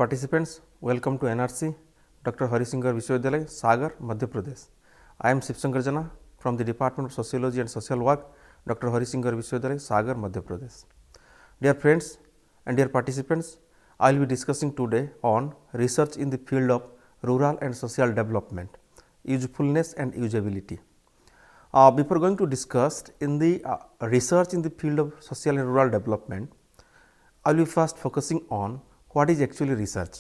participants, welcome to NRC, Dr. Harisingar Vishwavidyalaya, Sagar, Madhya Pradesh. I am Shivshankar Jana from the Department of Sociology and Social Work, Dr. Harisingar Vishwavidyalaya, Sagar, Madhya Pradesh. Dear friends and dear participants, I will be discussing today on research in the field of rural and social development, usefulness and usability. Before going to discuss in the research in the field of social and rural development, I will be first focusing on what is actually research,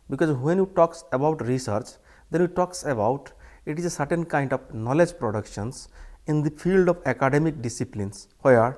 because when you talks about research, then you talks about it is a certain kind of knowledge productions in the field of academic disciplines, where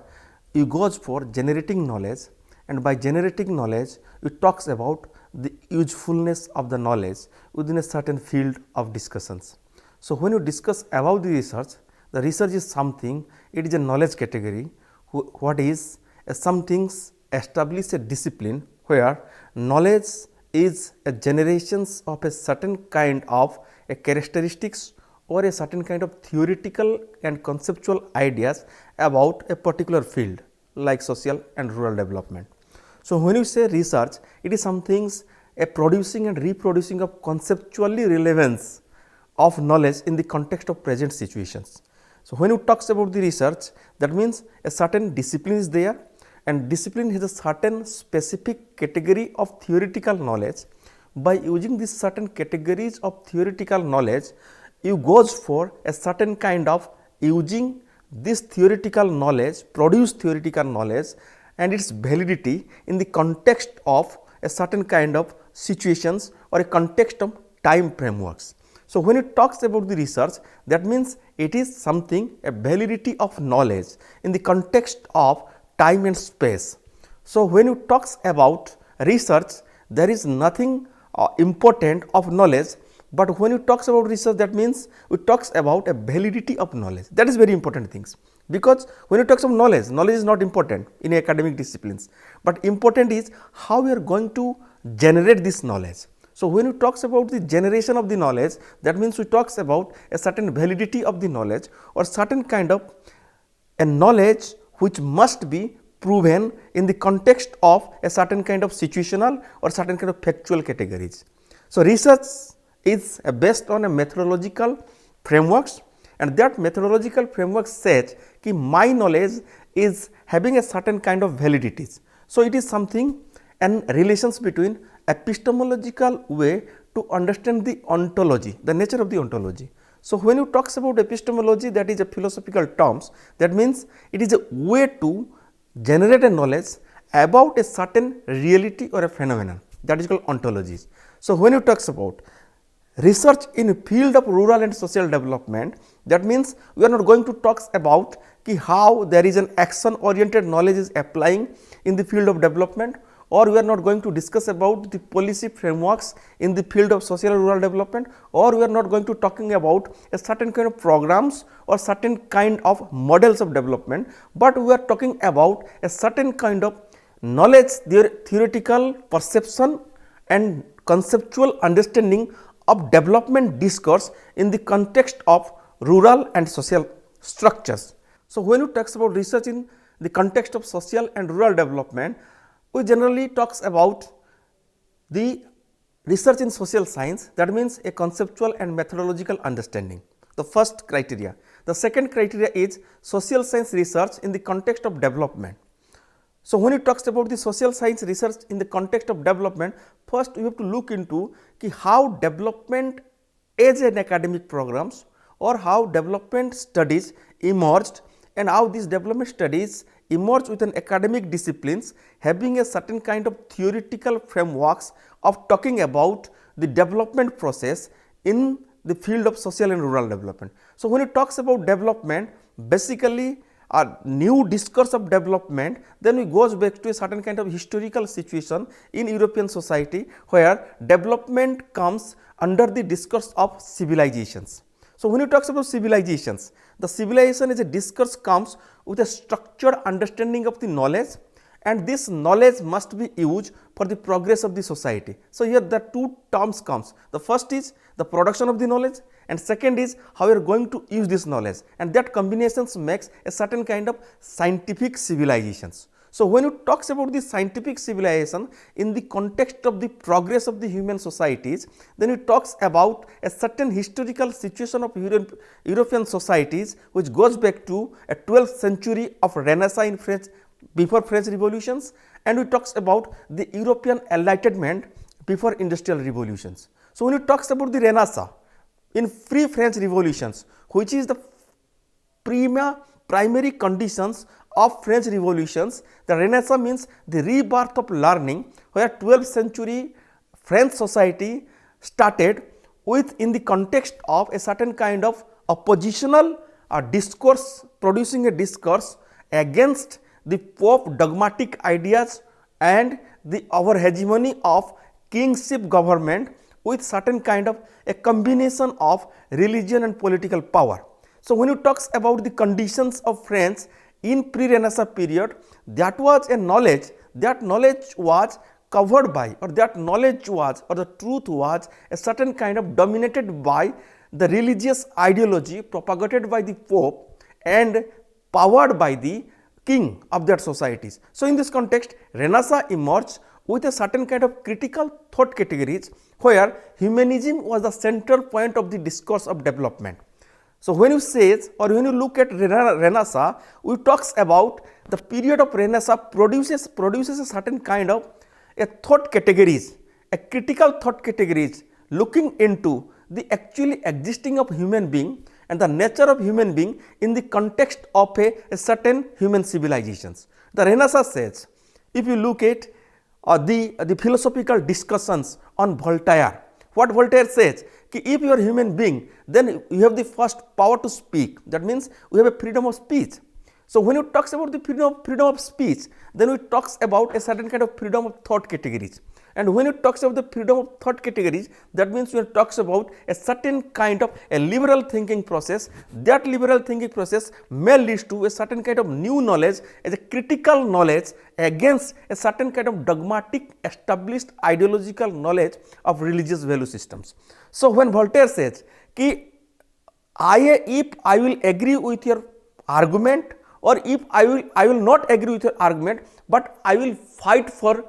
you goes for generating knowledge, and by generating knowledge you talks about the usefulness of the knowledge within a certain field of discussions. So, when you discuss about the research is something, it is a knowledge category, what is some things establish a discipline where knowledge is a generations of a certain kind of a characteristics or a certain kind of theoretical and conceptual ideas about a particular field like social and rural development. So, when you say research, it is some things a producing and reproducing of conceptually relevance of knowledge in the context of present situations. So, when you talks about the research, that means a certain discipline is there, and discipline has a certain specific category of theoretical knowledge. By using these certain categories of theoretical knowledge, you goes for a certain kind of using this theoretical knowledge, produced theoretical knowledge and its validity in the context of a certain kind of situations or a context of time frameworks. So, when it talks about the research, that means it is something a validity of knowledge in the context of time and space. So, when you talks about research, there is nothing important of knowledge, but when you talks about research, that means we talks about a validity of knowledge. That is very important things, because when you talks of knowledge, knowledge is not important in academic disciplines, but important is how we are going to generate this knowledge. So, when you talks about the generation of the knowledge, that means we talks about a certain validity of the knowledge or certain kind of a knowledge which must be proven in the context of a certain kind of situational or certain kind of factual categories. So, research is based on a methodological frameworks, and that methodological framework says that my knowledge is having a certain kind of validities. So, it is something and relations between epistemological way to understand the ontology, the nature of the ontology. So, when you talks about epistemology, that is a philosophical terms, that means it is a way to generate a knowledge about a certain reality or a phenomenon, that is called ontologies. So, when you talks about research in field of rural and social development, that means we are not going to talk about how there is an action oriented knowledge is applying in the field of development, or we are not going to discuss about the policy frameworks in the field of social and rural development, or we are not going to talking about a certain kind of programs or certain kind of models of development, but we are talking about a certain kind of knowledge, theoretical perception and conceptual understanding of development discourse in the context of rural and social structures. So, when you talk about research in the context of social and rural development, we generally talks about the research in social science, that means a conceptual and methodological understanding, the first criteria. The second criteria is social science research in the context of development. So, when it talks about the social science research in the context of development, first we have to look into how development as an academic programs or how development studies emerged, and how these development studies emerge within academic disciplines having a certain kind of theoretical frameworks of talking about the development process in the field of social and rural development. So, when it talks about development, basically a new discourse of development, then we goes back to a certain kind of historical situation in European society, where development comes under the discourse of civilizations. So, when you talk about civilizations, the civilization as a discourse comes with a structured understanding of the knowledge, and this knowledge must be used for the progress of the society. So, here the two terms comes, the first is the production of the knowledge, and second is how we are going to use this knowledge, and that combinations makes a certain kind of scientific civilizations. So when it talks about the scientific civilization in the context of the progress of the human societies, then it talks about a certain historical situation of European societies which goes back to a 12th century of Renaissance in French, before French revolutions, and it talks about the European enlightenment before industrial revolutions. So when it talks about the Renaissance in free French revolutions, which is the primary conditions of French revolutions, the Renaissance means the rebirth of learning, where 12th century French society started with in the context of a certain kind of oppositional discourse, producing a discourse against the Pope dogmatic ideas and the over hegemony of kingship government with certain kind of a combination of religion and political power. So when it talks about the conditions of France in pre-Renaissance period, that was a knowledge, that knowledge was covered by, or that knowledge was, or the truth was a certain kind of dominated by the religious ideology propagated by the Pope and powered by the king of that societies. So in this context, Renaissance emerged with a certain kind of critical thought categories where humanism was the central point of the discourse of development. So when you say, or when you look at Renaissance, we talks about the period of Renaissance produces a certain kind of a thought categories, a critical thought categories looking into the actually existing of human being and the nature of human being in the context of a certain human civilizations. The Renaissance says, if you look at the philosophical discussions on Voltaire, what Voltaire says, if you are a human being, then you have the first power to speak. That means we have a freedom of speech. So when it talks about the freedom of speech, then it talks about a certain kind of freedom of thought categories. And when it talks about the freedom of thought categories, that means when it talks about a certain kind of a liberal thinking process, that liberal thinking process may lead to a certain kind of new knowledge as a critical knowledge against a certain kind of dogmatic established ideological knowledge of religious value systems. So when Voltaire says, if I will agree with your argument, or if I will not agree with your argument, but I will fight for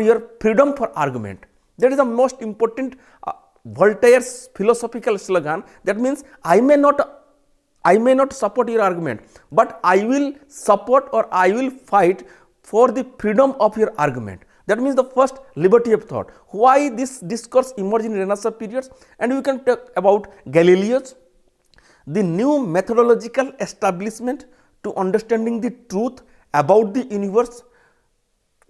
your freedom for argument. That is the most important Voltaire's philosophical slogan. That means I may not support your argument, but I will support or I will fight for the freedom of your argument. That means the first liberty of thought. Why this discourse emerged in Renaissance periods? And we can talk about Galileo's, the new methodological establishment to understanding the truth about the universe.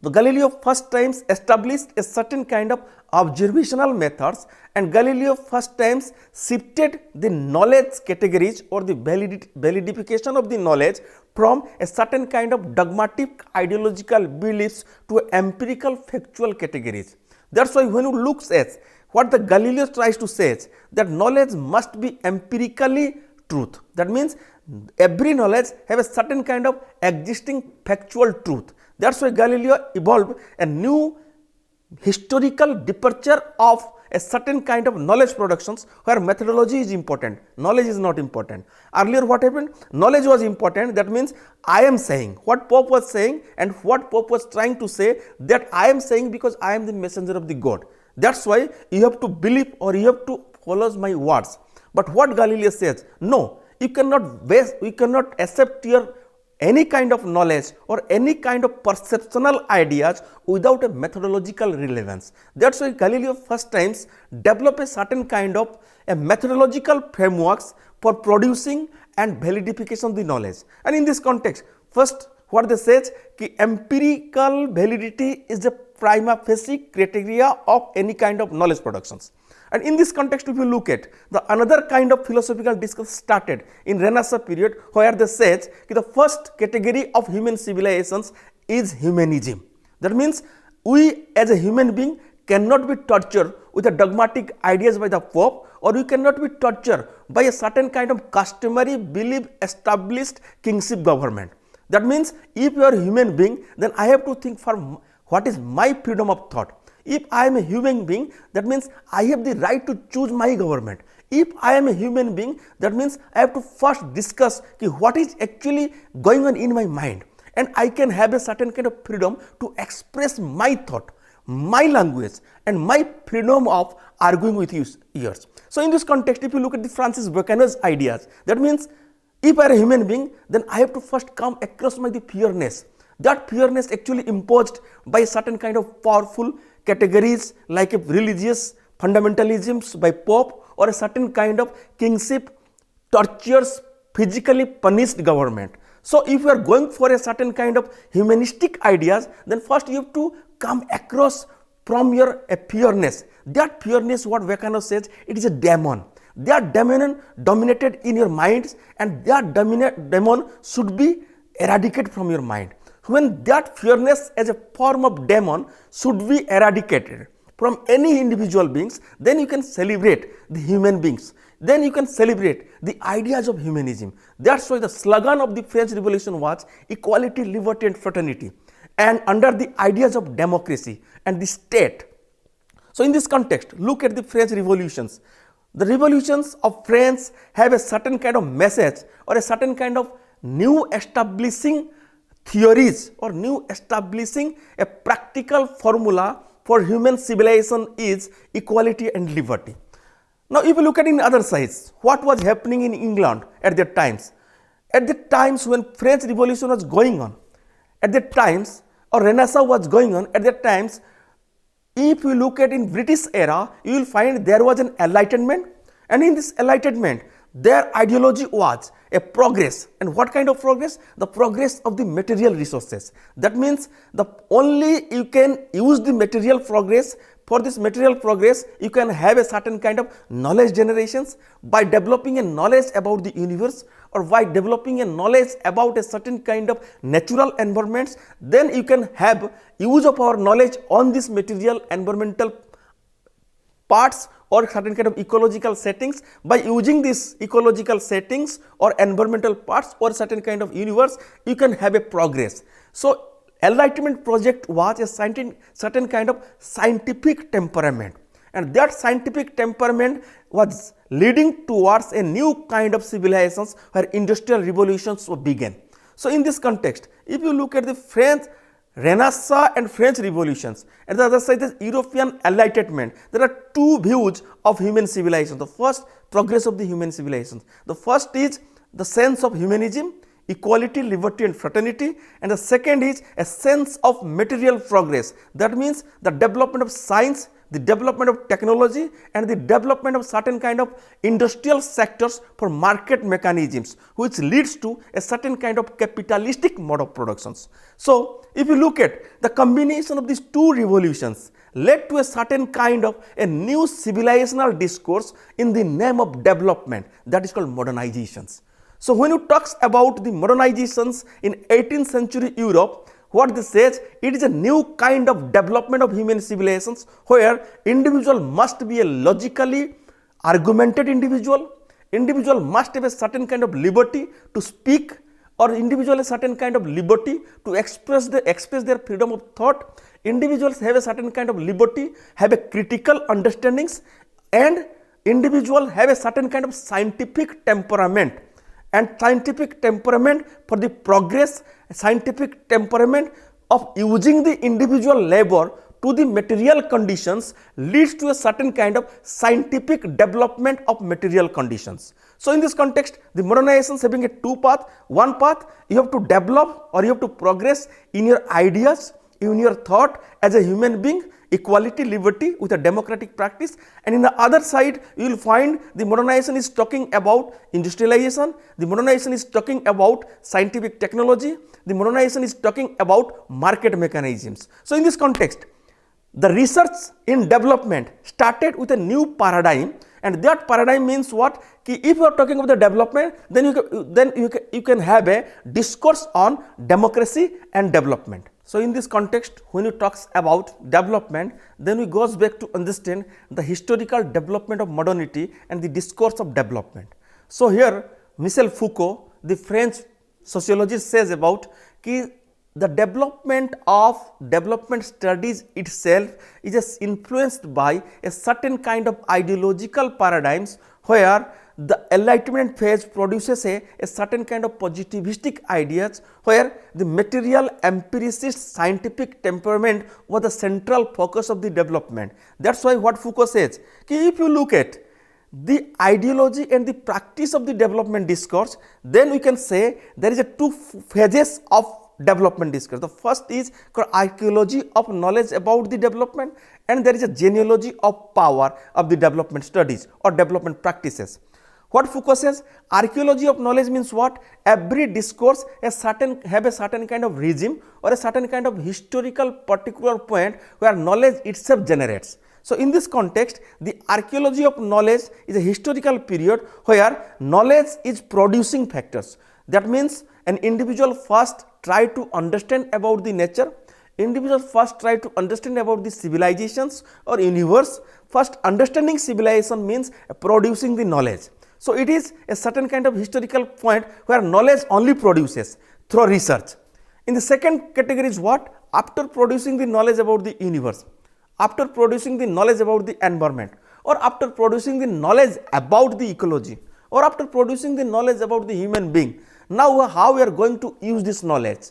The Galileo first times established a certain kind of observational methods, and Galileo first times shifted the knowledge categories or the validification of the knowledge from a certain kind of dogmatic ideological beliefs to empirical factual categories. That's why when you look at what the Galileo tries to say is that knowledge must be empirically truth. That means every knowledge have a certain kind of existing factual truth. That's why Galileo evolved a new historical departure of a certain kind of knowledge productions where methodology is important, knowledge is not important. Earlier what happened? Knowledge was important. That means I am saying what Pope was saying, and what Pope was trying to say, that I am saying because I am the messenger of the God. That's why you have to believe or you have to follow my words. But what Galileo says, no, you cannot accept your any kind of knowledge or any kind of perceptual ideas without a methodological relevance. That's why Galileo first times developed a certain kind of a methodological frameworks for producing and validification of the knowledge. And in this context, first what they say is that empirical validity is the prima facie criteria of any kind of knowledge productions. And in this context, if you look at another kind of philosophical discourse started in Renaissance period, where they says that the first category of human civilizations is humanism. That means we as a human being cannot be tortured with a dogmatic ideas by the Pope, or we cannot be tortured by a certain kind of customary belief established kingship government. That means if you are a human being, then I have to think for what is my freedom of thought. If I am a human being, that means I have the right to choose my government. If I am a human being, that means I have to first discuss what is actually going on in my mind. and I can have a certain kind of freedom to express my thought, my language, and my freedom of arguing with yours. So in this context, if you look at the Francis Buchanan's ideas, that means if I am a human being, then I have to first come across my the fairness. That fairness actually imposed by certain kind of powerful categories like a religious fundamentalisms by Pope, or a certain kind of kingship, tortures, physically punished government. So if you are going for a certain kind of humanistic ideas, then first you have to come across from your fairness. That fairness, what Buchanan says, it is a demon. That demon dominated in your minds, and that demon should be eradicated from your mind. When that fairness as a form of demon should be eradicated from any individual beings, then you can celebrate the human beings. Then you can celebrate the ideas of humanism. That's why the slogan of the French Revolution was equality, liberty and fraternity, and under the ideas of democracy and the state. So in this context, look at the French revolutions. The revolutions of France have a certain kind of message, or a certain kind of new establishing theories, or new establishing a practical formula for human civilization is equality and liberty. Now if you look at in other sides, what was happening in England at that times? At the times when French Revolution was going on, at the times, or Renaissance was going on, at that times, if you look at in British era, you will find there was an enlightenment, and in this enlightenment, their ideology was a progress. And what kind of progress? The progress of the material resources. That means the only you can use the material progress. For this material progress, you can have a certain kind of knowledge generations by developing a knowledge about the universe, or by developing a knowledge about a certain kind of natural environments. Then you can have use of our knowledge on this material environmental parts, or certain kind of ecological settings. By using these ecological settings or environmental parts or certain kind of universe, you can have a progress. So Enlightenment project was a certain kind of scientific temperament, and that scientific temperament was leading towards a new kind of civilizations where industrial revolutions began. So in this context, if you look at the French Renaissance and French revolutions, and the other side is European enlightenment, there are two views of human civilization. The first, progress of the human civilization. The first is the sense of humanism, equality, liberty and fraternity, and the second is a sense of material progress. That means the development of science, the development of technology, and the development of certain kind of industrial sectors for market mechanisms, which leads to a certain kind of capitalistic mode of productions. So if you look at the combination of these two revolutions led to a certain kind of a new civilizational discourse in the name of development, that is called modernizations. So when you talk about the modernizations in 18th century Europe, what this says, it is a new kind of development of human civilizations where individual must be a logically argumented individual, individual must have a certain kind of liberty to speak, or individual a certain kind of liberty to express their freedom of thought, individuals have a certain kind of liberty, have a critical understandings, and individual have a certain kind of scientific temperament. And scientific temperament for the progress, scientific temperament of using the individual labor to the material conditions leads to a certain kind of scientific development of material conditions. So in this context, the modernization is having a two path. One path, you have to develop or you have to progress in your ideas, in your thought as a human being, equality, liberty with a democratic practice, and in the other side you will find the modernization is talking about industrialization, the modernization is talking about scientific technology, the modernization is talking about market mechanisms. So in this context, the research in development started with a new paradigm, and that paradigm means what? If you are talking about the development, then you can have a discourse on democracy and development. So in this context, when you talk about development, then we goes back to understand the historical development of modernity and the discourse of development. So here Michel Foucault, the French sociologist, says about the development studies itself is influenced by a certain kind of ideological paradigms where the enlightenment phase produces a certain kind of positivistic ideas where the material empiricist scientific temperament was the central focus of the development. That is why what Foucault says, if you look at the ideology and the practice of the development discourse, then we can say there is a two phases of development discourse. The first is called archaeology of knowledge about the development, and there is a genealogy of power of the development studies or development practices. What Foucault says, archaeology of knowledge means what? Every discourse have a certain kind of regime or a certain kind of historical particular point where knowledge itself generates. So, in this context, the archaeology of knowledge is a historical period where knowledge is producing factors. That means an individual first try to understand about the nature, individual first try to understand about the civilizations or universe. First understanding civilization means producing the knowledge. So, it is a certain kind of historical point where knowledge only produces through research. In the second category is what? After producing the knowledge about the universe, after producing the knowledge about the environment, or after producing the knowledge about the ecology, or after producing the knowledge about the human being, now how we are going to use this knowledge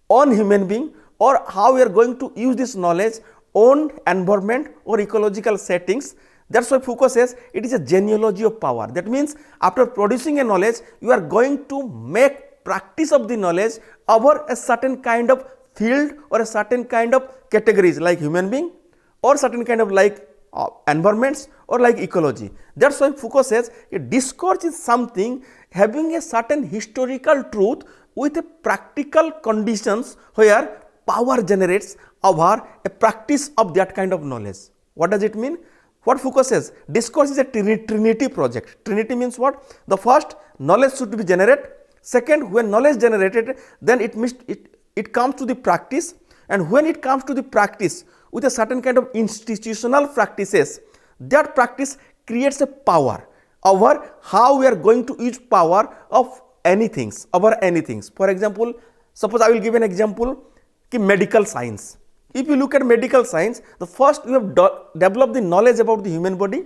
on human being, or how we are going to use this knowledge on environment or ecological settings. That is why Foucault says it is a genealogy of power. That means after producing a knowledge, you are going to make practice of the knowledge over a certain kind of field or a certain kind of categories like human being or certain kind of like environments or like ecology. That is why Foucault says a discourse is something having a certain historical truth with a practical conditions where power generates over a practice of that kind of knowledge. What does it mean? What Foucault says, discourse is a trinity project. Trinity means what? The first, knowledge should be generated. Second, when knowledge generated, then it comes to the practice, and when it comes to the practice with a certain kind of institutional practices, that practice creates a power over how we are going to use power of anything, over anything. For example, suppose I will give an example, medical science. If you look at medical science, the first you have developed the knowledge about the human body,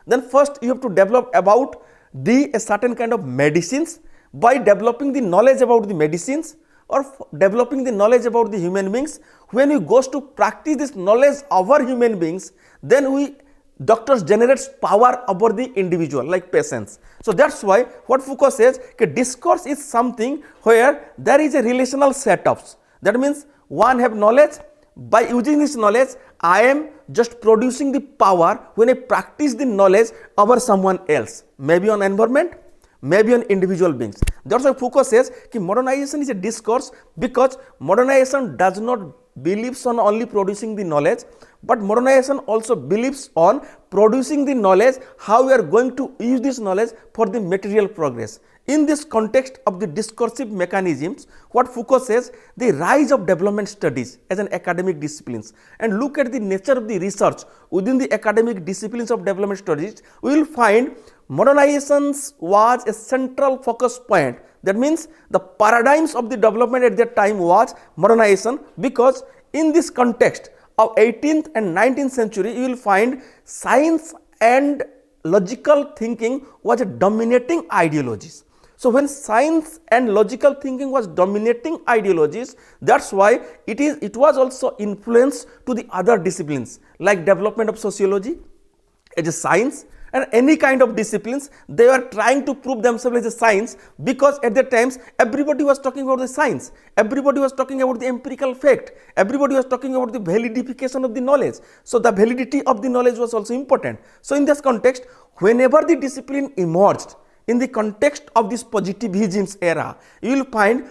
then first you have to develop about a certain kind of medicines. By developing the knowledge about the medicines or developing the knowledge about the human beings, when we goes to practice this knowledge over human beings, then doctors generates power over the individual like patients. So that is why what Foucault says, discourse is something where there is a relational setups. That means one have knowledge. By using this knowledge, I am just producing the power when I practice the knowledge over someone else, maybe on environment, maybe on individual beings. That is why Foucault says modernization is a discourse, because modernization does not believes on only producing the knowledge, but modernization also believes on producing the knowledge, how we are going to use this knowledge for the material progress. In this context of the discursive mechanisms, what Foucault says, the rise of development studies as an academic disciplines, and look at the nature of the research within the academic disciplines of development studies, we will find modernization was a central focus point. That means the paradigms of the development at that time was modernization, because in this context of 18th and 19th century, you will find science and logical thinking was a dominating ideologies. So when science and logical thinking was dominating ideologies, that is why it was also influence to the other disciplines like development of sociology as a science, and any kind of disciplines. They were trying to prove themselves as a science, because at that times everybody was talking about the science, everybody was talking about the empirical fact, everybody was talking about the validification of the knowledge. So the validity of the knowledge was also important. So in this context, whenever the discipline emerged in the context of this positivism era, you will find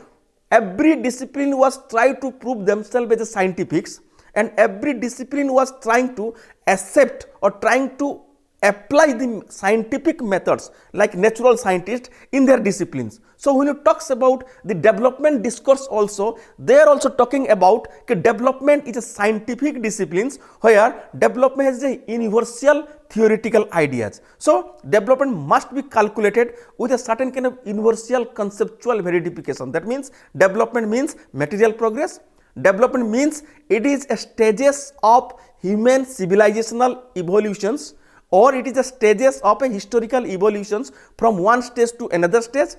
every discipline was trying to prove themselves as a scientifics, and every discipline was trying to accept or trying to apply the scientific methods like natural scientists in their disciplines. So when you talks about the development discourse also, they are also talking about development is a scientific disciplines where development has a universal theoretical ideas. So development must be calculated with a certain kind of universal conceptual verification. That means development means material progress. Development means it is a stages of human civilizational evolutions, or it is the stages of a historical evolutions from one stage to another stage,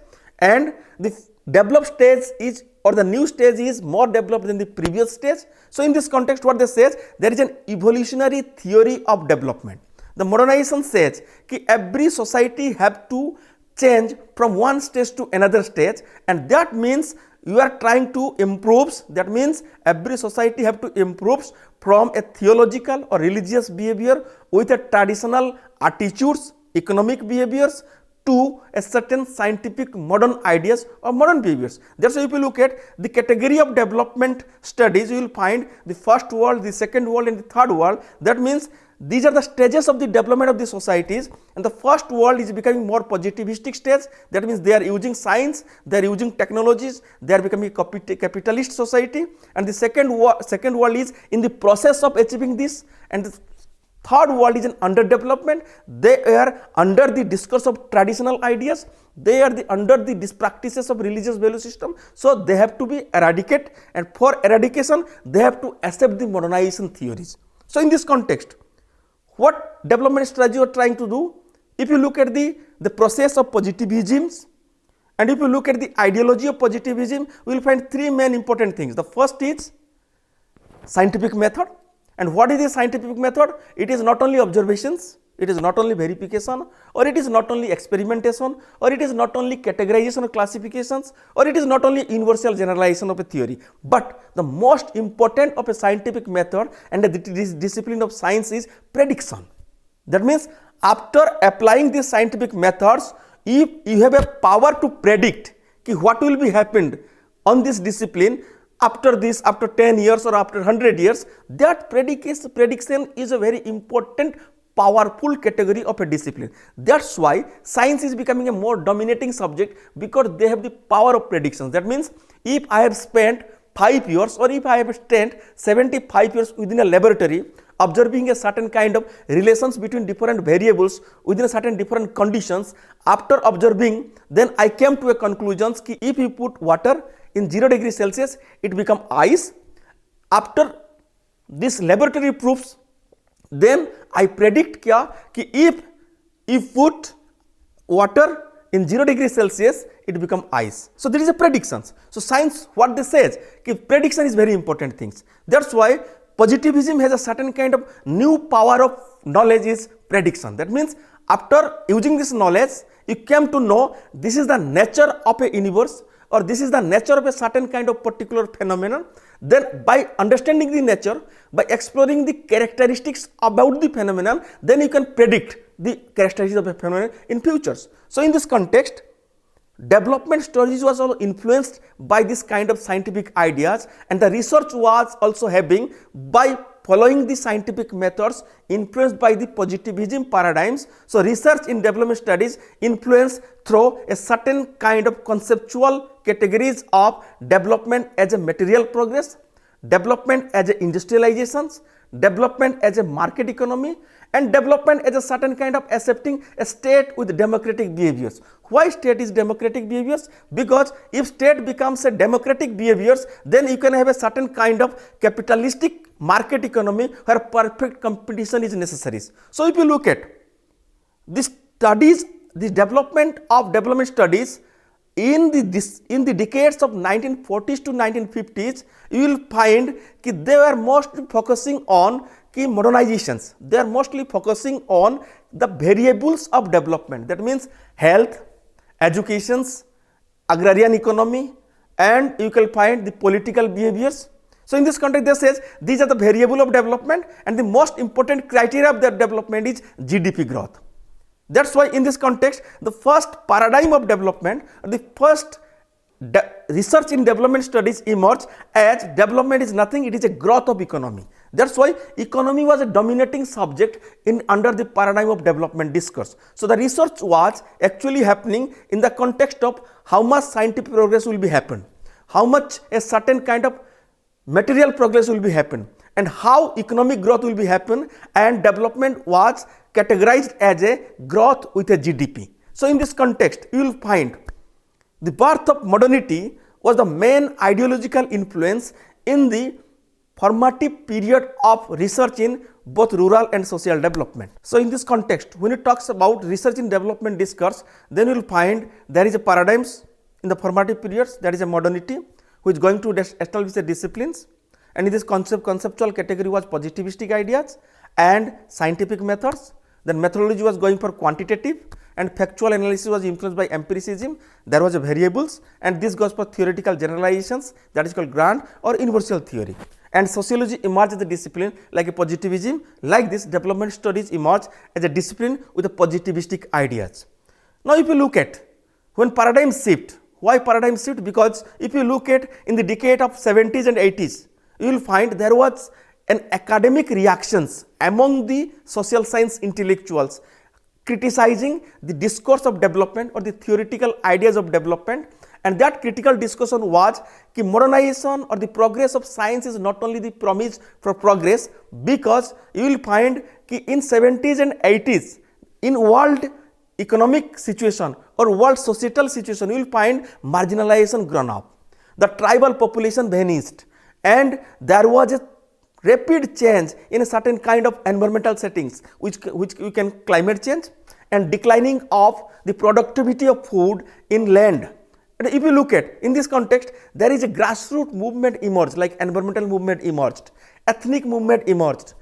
and the developed stage is, or the new stage is more developed than the previous stage. So in this context, what they says, there is an evolutionary theory of development. The modernization says that every society have to change from one stage to another stage, and that means you are trying to improve. That means every society have to improve from a theological or religious behavior with a traditional attitudes, economic behaviors, to a certain scientific modern ideas or modern behaviors. That's why if you look at the category of development studies, you will find the first world, the second world, and the third world. That means these are the stages of the development of the societies, and the first world is becoming more positivistic stage. That means they are using science, they are using technologies, they are becoming a capitalist society, and the second world is in the process of achieving this, and the third world is an underdevelopment. They are under the discourse of traditional ideas, they are under the practices of religious value system, so they have to be eradicated, and for eradication they have to accept the modernization theories. So in this context, what development strategy you are trying to do? If you look at the process of positivism, and if you look at the ideology of positivism, we will find three main important things. The first is scientific method. And what is the scientific method? It is not only observations, it is not only verification, or it is not only experimentation, or it is not only categorization or classifications, or it is not only universal generalization of a theory, but the most important of a scientific method and this discipline of science is prediction. That means after applying these scientific methods, if you have a power to predict what will be happened on this discipline after 10 years or after 100 years, that prediction is a very important powerful category of a discipline. That's why science is becoming a more dominating subject, because they have the power of predictions. That means if I have spent 5 years, or if I have spent 75 years within a laboratory observing a certain kind of relations between different variables within a certain different conditions, after observing, then I came to a conclusion that if you put water in 0 degrees Celsius, it become ice. After this laboratory proofs, then I predict if you put water in 0 degrees Celsius, it become ice. So there is a predictions. So science, what they says, prediction is very important things. That's why positivism has a certain kind of new power of knowledge is prediction. That means after using this knowledge, you came to know this is the nature of a universe, or this is the nature of a certain kind of particular phenomenon. Then by understanding the nature, by exploring the characteristics about the phenomenon, then you can predict the characteristics of a phenomenon in futures. So in this context, development strategies was also influenced by this kind of scientific ideas, and the research was also having by following the scientific methods influenced by the positivism paradigms. So research in development studies influenced through a certain kind of conceptual categories of development as a material progress, development as a industrializations, development as a market economy, and development as a certain kind of accepting a state with democratic behaviors. Why state is democratic behaviors? Because if state becomes a democratic behaviors, then you can have a certain kind of capitalistic market economy where perfect competition is necessary. So if you look at the studies, the development of development studies in the decades of 1940s to 1950s, you will find that they were mostly focusing on modernizations. They are mostly focusing on the variables of development. That means health, educations, agrarian economy, and you can find the political behaviors. So in this context, they says these are the variable of development, and the most important criteria of that development is GDP growth. That's why in this context, the first paradigm of development, the first research in development studies emerged as development is nothing, it is a growth of economy. That's why economy was a dominating subject in under the paradigm of development discourse. So the research was actually happening in the context of how much scientific progress will be happen, how much a certain kind of material progress will be happen, and how economic growth will be happen, and development was categorized as a growth with a GDP. So in this context, you will find the birth of modernity was the main ideological influence in the formative period of research in both rural and social development. So in this context, when it talks about research in development discourse, then you will find there is a paradigms in the formative periods, there is a modernity which is going to establish the disciplines, and in this conceptual category was positivistic ideas and scientific methods. Then methodology was going for quantitative, and factual analysis was influenced by empiricism. There was a variables, and this goes for theoretical generalizations, that is called grand or universal theory. And sociology emerged as a discipline like a positivism. Like this, development studies emerged as a discipline with a positivistic ideas. Now if you look at when paradigm shift, why paradigm shift? Because if you look at in the decade of 70s and 80s, you will find there was an academic reactions among the social science intellectuals criticizing the discourse of development or the theoretical ideas of development, and that critical discussion was कि modernization or the progress of science is not only the promise for progress, because you will find कि in 70s and 80s in world economic situation or world societal situation, you will find marginalization grown up, the tribal population vanished, and there was a rapid change in a certain kind of environmental settings, which we can climate change and declining of the productivity of food in land. And if you look at in this context, there is a grassroots movement emerged, like environmental movement emerged, ethnic movement emerged,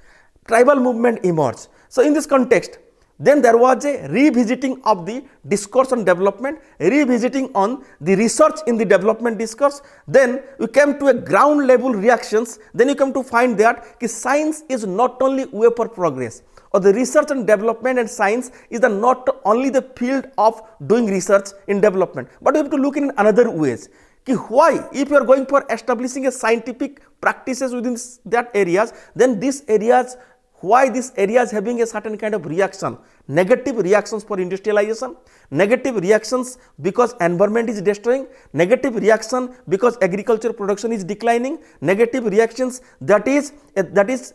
tribal movement emerged. So in this context, then there was a revisiting of the discourse on development, revisiting on the research in the development discourse. Then we came to a ground level reactions. Then you come to find that science is not only way for progress, or the research and development and science is not only the field of doing research in development, but you have to look in another ways. Why, if you are going for establishing a scientific practices within that areas, then these areas, why these areas having a certain kind of reaction, negative reactions for industrialization, negative reactions because environment is destroying, negative reaction because agriculture production is declining, negative reactions, that is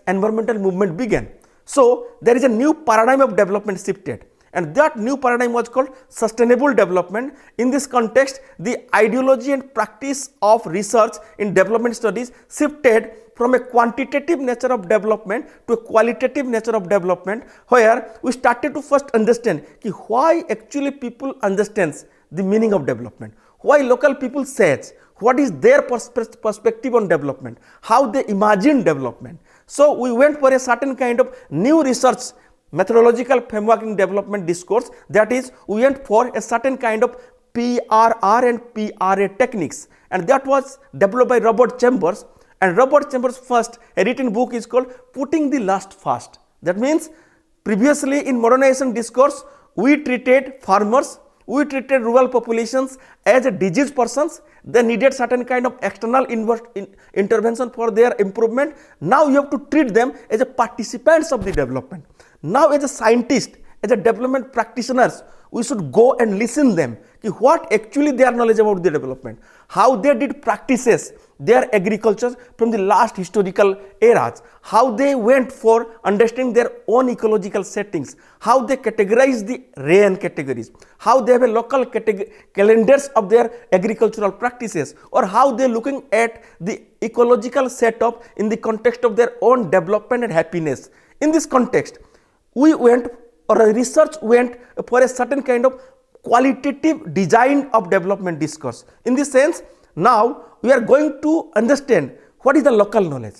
environmental movement began. So there is a new paradigm of development shifted, and that new paradigm was called sustainable development. In this context, the ideology and practice of research in development studies shifted from a quantitative nature of development to a qualitative nature of development, where we started to first understand why actually people understands the meaning of development, why local people says, what is their perspective on development, how they imagine development. So we went for a certain kind of new research methodological framework in development discourse, that is we went for a certain kind of PRR and PRA techniques, and that was developed by Robert Chambers. And Robert Chambers' first written book is called Putting the Last First. That means previously in modernization discourse, we treated farmers, we treated rural populations as a diseased persons. They needed certain kind of external intervention for their improvement. Now you have to treat them as a participants of the development. Now as a scientist, as a development practitioners, we should go and listen them what actually their knowledge about the development, how they did practices their agriculture from the last historical eras, how they went for understanding their own ecological settings, how they categorize the rain categories, how they have a local calendars of their agricultural practices, or how they looking at the ecological setup in the context of their own development and happiness. In this context, we went, or research went for a certain kind of qualitative design of development discourse. In this sense, now we are going to understand what is the local knowledge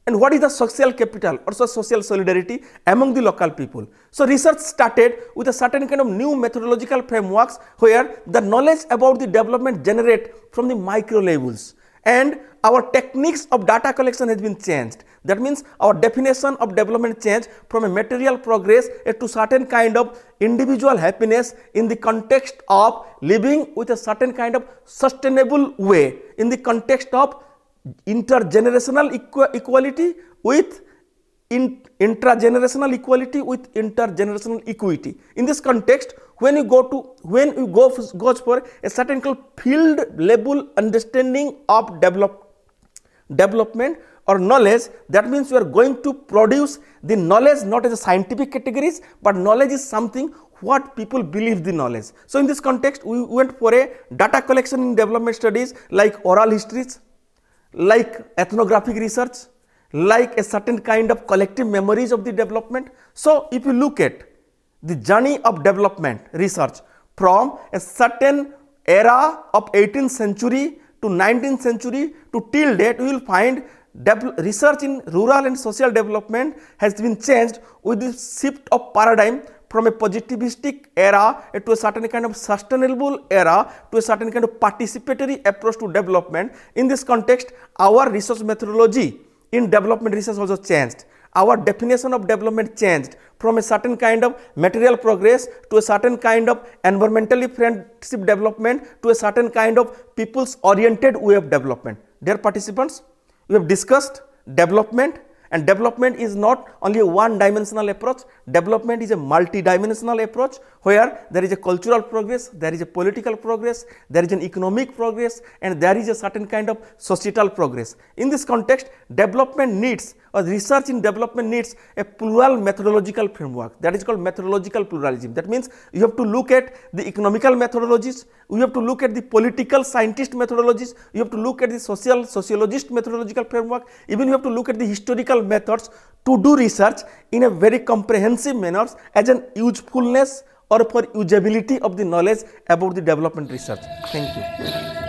and what is the social capital or social solidarity among the local people. So research started with a certain kind of new methodological frameworks where the knowledge about the development generate from the micro levels, and our techniques of data collection has been changed. That means our definition of development changed from a material progress to certain kind of individual happiness in the context of living with a certain kind of sustainable way, in the context of intergenerational equality with intragenerational equality with intergenerational equity. In this context, when you go for a certain called field level understanding of development or knowledge, that means you are going to produce the knowledge not as a scientific categories, but knowledge is something what people believe the knowledge. So in this context, we went for a data collection in development studies like oral histories, like ethnographic research, like a certain kind of collective memories of the development. So if you look at the journey of development research from a certain era of 18th century to 19th century to till date, you will find research in rural and social development has been changed with the shift of paradigm from a positivistic era to a certain kind of sustainable era to a certain kind of participatory approach to development. In this context, our research methodology in development research also changed. Our definition of development changed from a certain kind of material progress to a certain kind of environmentally friendship development to a certain kind of people's oriented way of development. Dear participants, we have discussed development, and development is not only a one-dimensional approach. Development is a multi-dimensional approach where there is a cultural progress, there is a political progress, there is an economic progress, and there is a certain kind of societal progress. In this context, development needs, or research in development needs, a plural methodological framework that is called methodological pluralism. That means you have to look at the economical methodologies, you have to look at the political scientist methodologies, you have to look at the sociologist methodological framework, even you have to look at the historical methods to do research in a very comprehensive manner as an usefulness or for usability of the knowledge about the development research. Thank you.